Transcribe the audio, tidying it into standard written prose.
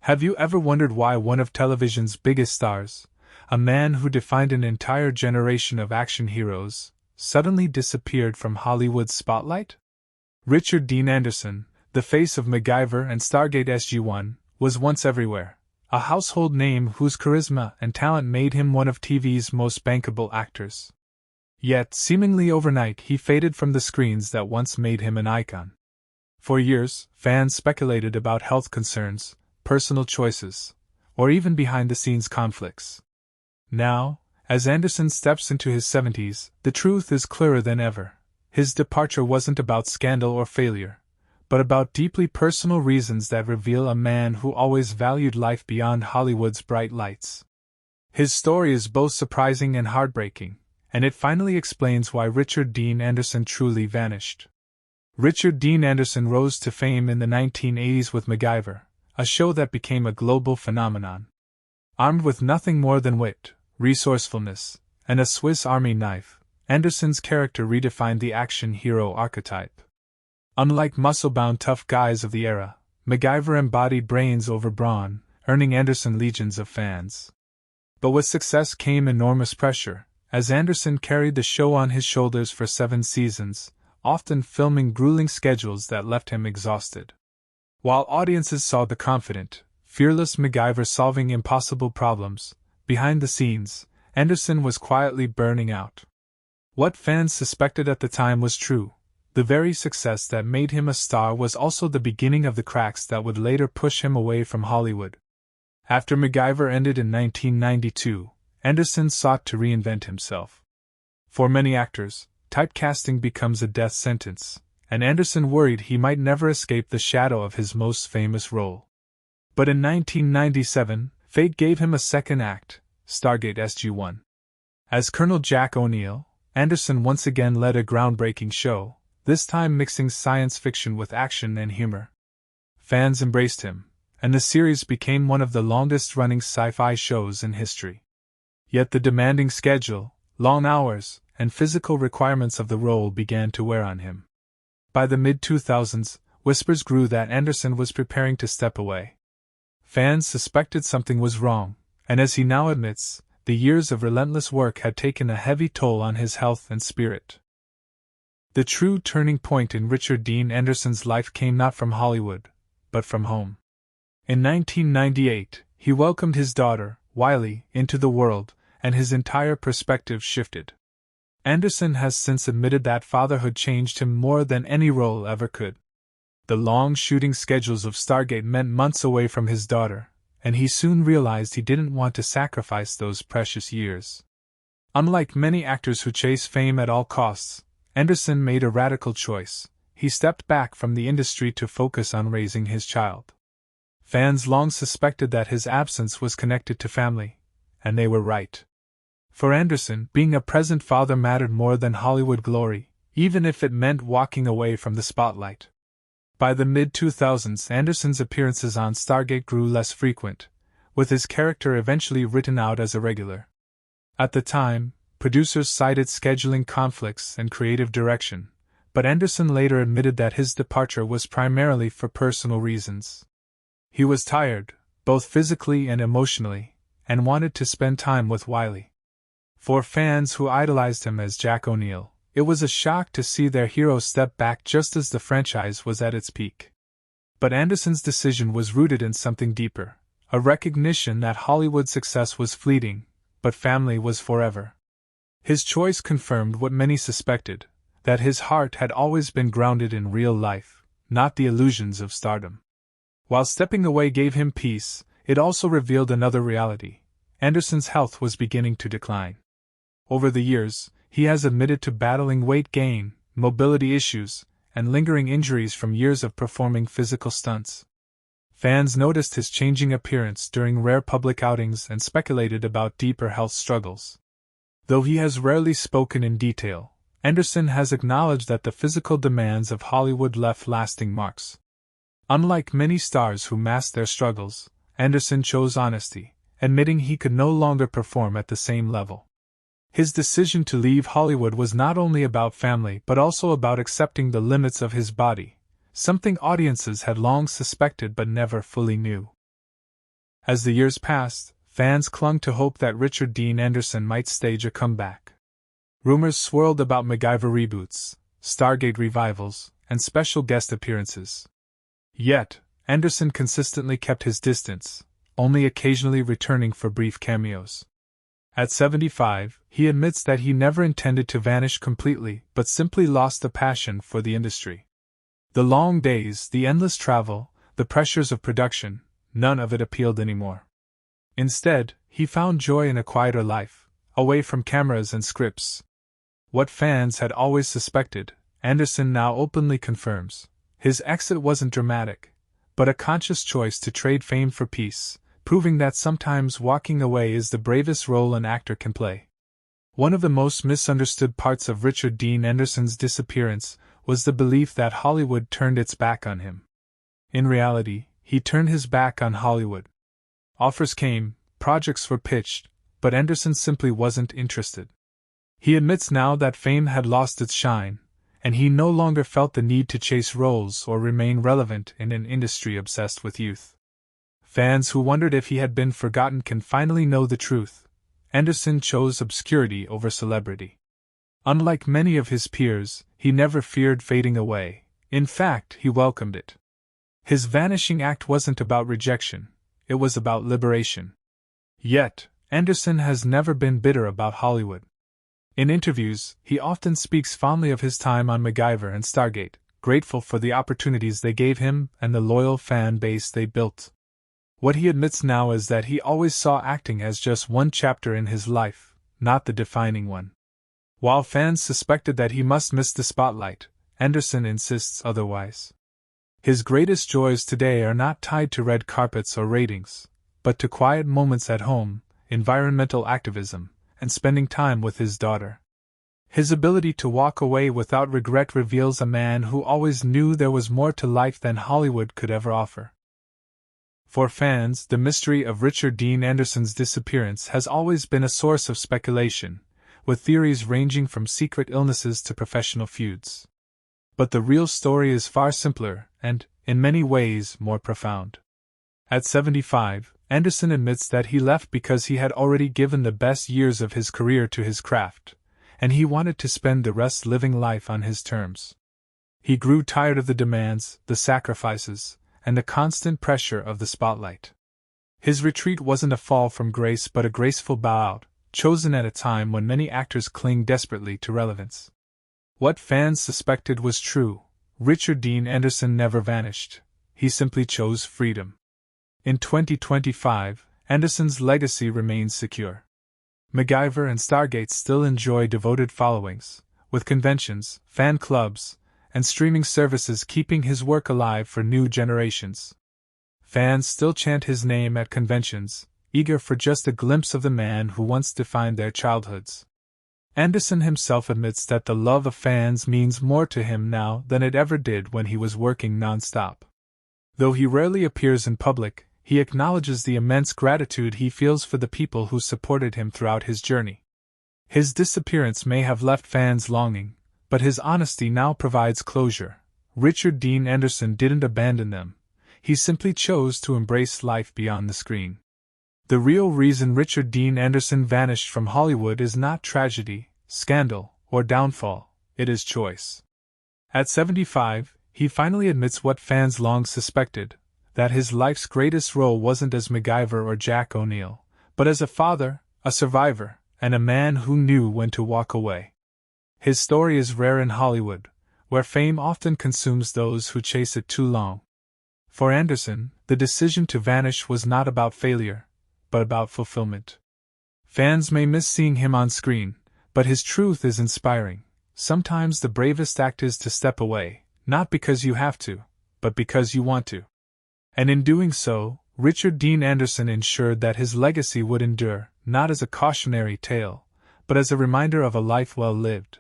Have you ever wondered why one of television's biggest stars, a man who defined an entire generation of action heroes, suddenly disappeared from Hollywood's spotlight? Richard Dean Anderson, the face of MacGyver and Stargate SG-1, was once everywhere, a household name whose charisma and talent made him one of TV's most bankable actors. Yet, seemingly overnight, he faded from the screens that once made him an icon. For years, fans speculated about health concerns, personal choices, or even behind-the-scenes conflicts. Now, as Anderson steps into his 70s, the truth is clearer than ever. His departure wasn't about scandal or failure, but about deeply personal reasons that reveal a man who always valued life beyond Hollywood's bright lights. His story is both surprising and heartbreaking, and it finally explains why Richard Dean Anderson truly vanished. Richard Dean Anderson rose to fame in the 1980s with MacGyver, a show that became a global phenomenon. Armed with nothing more than wit, resourcefulness, and a Swiss Army knife, Anderson's character redefined the action hero archetype. Unlike muscle-bound tough guys of the era, MacGyver embodied brains over brawn, earning Anderson legions of fans. But with success came enormous pressure, as Anderson carried the show on his shoulders for 7 seasons, often filming grueling schedules that left him exhausted. While audiences saw the confident, fearless MacGyver solving impossible problems, behind the scenes, Anderson was quietly burning out. What fans suspected at the time was true. The very success that made him a star was also the beginning of the cracks that would later push him away from Hollywood. After MacGyver ended in 1992, Anderson sought to reinvent himself. For many actors, typecasting becomes a death sentence, and Anderson worried he might never escape the shadow of his most famous role. But in 1997, fate gave him a second act, Stargate SG-1. As Colonel Jack O'Neill, Anderson once again led a groundbreaking show, this time mixing science fiction with action and humor. Fans embraced him, and the series became one of the longest-running sci-fi shows in history. Yet the demanding schedule, long hours, and physical requirements of the role began to wear on him. By the mid-2000s, whispers grew that Anderson was preparing to step away. Fans suspected something was wrong, and as he now admits, the years of relentless work had taken a heavy toll on his health and spirit. The true turning point in Richard Dean Anderson's life came not from Hollywood, but from home. In 1998, he welcomed his daughter, Wiley, into the world, and his entire perspective shifted. Anderson has since admitted that fatherhood changed him more than any role ever could. The long shooting schedules of Stargate meant months away from his daughter, and he soon realized he didn't want to sacrifice those precious years. Unlike many actors who chase fame at all costs, Anderson made a radical choice. He stepped back from the industry to focus on raising his child. Fans long suspected that his absence was connected to family, and they were right. For Anderson, being a present father mattered more than Hollywood glory, even if it meant walking away from the spotlight. By the mid-2000s, Anderson's appearances on Stargate grew less frequent, with his character eventually written out as a regular. At the time, producers cited scheduling conflicts and creative direction, but Anderson later admitted that his departure was primarily for personal reasons. He was tired, both physically and emotionally, and wanted to spend time with Wiley. For fans who idolized him as Jack O'Neill, it was a shock to see their hero step back just as the franchise was at its peak. But Anderson's decision was rooted in something deeper, a recognition that Hollywood success was fleeting, but family was forever. His choice confirmed what many suspected, that his heart had always been grounded in real life, not the illusions of stardom. While stepping away gave him peace, it also revealed another reality. Anderson's health was beginning to decline. Over the years, he has admitted to battling weight gain, mobility issues, and lingering injuries from years of performing physical stunts. Fans noticed his changing appearance during rare public outings and speculated about deeper health struggles. Though he has rarely spoken in detail, Anderson has acknowledged that the physical demands of Hollywood left lasting marks. Unlike many stars who masked their struggles, Anderson chose honesty, admitting he could no longer perform at the same level. His decision to leave Hollywood was not only about family but also about accepting the limits of his body, something audiences had long suspected but never fully knew. As the years passed, fans clung to hope that Richard Dean Anderson might stage a comeback. Rumors swirled about MacGyver reboots, Stargate revivals, and special guest appearances. Yet, Anderson consistently kept his distance, only occasionally returning for brief cameos. At 75, he admits that he never intended to vanish completely but simply lost the passion for the industry. The long days, the endless travel, the pressures of production, none of it appealed anymore. Instead, he found joy in a quieter life, away from cameras and scripts. What fans had always suspected, Anderson now openly confirms. His exit wasn't dramatic, but a conscious choice to trade fame for peace, proving that sometimes walking away is the bravest role an actor can play. One of the most misunderstood parts of Richard Dean Anderson's disappearance was the belief that Hollywood turned its back on him. In reality, he turned his back on Hollywood. Offers came, projects were pitched, but Anderson simply wasn't interested. He admits now that fame had lost its shine, and he no longer felt the need to chase roles or remain relevant in an industry obsessed with youth. Fans who wondered if he had been forgotten can finally know the truth. Anderson chose obscurity over celebrity. Unlike many of his peers, he never feared fading away. In fact, he welcomed it. His vanishing act wasn't about rejection, it was about liberation. Yet, Anderson has never been bitter about Hollywood. In interviews, he often speaks fondly of his time on MacGyver and Stargate, grateful for the opportunities they gave him and the loyal fan base they built. What he admits now is that he always saw acting as just one chapter in his life, not the defining one. While fans suspected that he must miss the spotlight, Anderson insists otherwise. His greatest joys today are not tied to red carpets or ratings, but to quiet moments at home, environmental activism, and spending time with his daughter. His ability to walk away without regret reveals a man who always knew there was more to life than Hollywood could ever offer. For fans, the mystery of Richard Dean Anderson's disappearance has always been a source of speculation, with theories ranging from secret illnesses to professional feuds. But the real story is far simpler and, in many ways, more profound. At 75, Anderson admits that he left because he had already given the best years of his career to his craft, and he wanted to spend the rest living life on his terms. He grew tired of the demands, the sacrifices, and the constant pressure of the spotlight. His retreat wasn't a fall from grace but a graceful bow out, chosen at a time when many actors cling desperately to relevance. What fans suspected was true. Richard Dean Anderson never vanished. He simply chose freedom. In 2025, Anderson's legacy remains secure. MacGyver and Stargate still enjoy devoted followings, with conventions, fan clubs, and streaming services keeping his work alive for new generations. Fans still chant his name at conventions, eager for just a glimpse of the man who once defined their childhoods. Anderson himself admits that the love of fans means more to him now than it ever did when he was working non-stop. Though he rarely appears in public, he acknowledges the immense gratitude he feels for the people who supported him throughout his journey. His disappearance may have left fans longing, but his honesty now provides closure. Richard Dean Anderson didn't abandon them. He simply chose to embrace life beyond the screen. The real reason Richard Dean Anderson vanished from Hollywood is not tragedy, scandal, or downfall, it is choice. At 75, he finally admits what fans long suspected, that his life's greatest role wasn't as MacGyver or Jack O'Neill, but as a father, a survivor, and a man who knew when to walk away. His story is rare in Hollywood, where fame often consumes those who chase it too long. For Anderson, the decision to vanish was not about failure, but about fulfillment. Fans may miss seeing him on screen, but his truth is inspiring. Sometimes the bravest act is to step away, not because you have to, but because you want to. And in doing so, Richard Dean Anderson ensured that his legacy would endure, not as a cautionary tale, but as a reminder of a life well lived.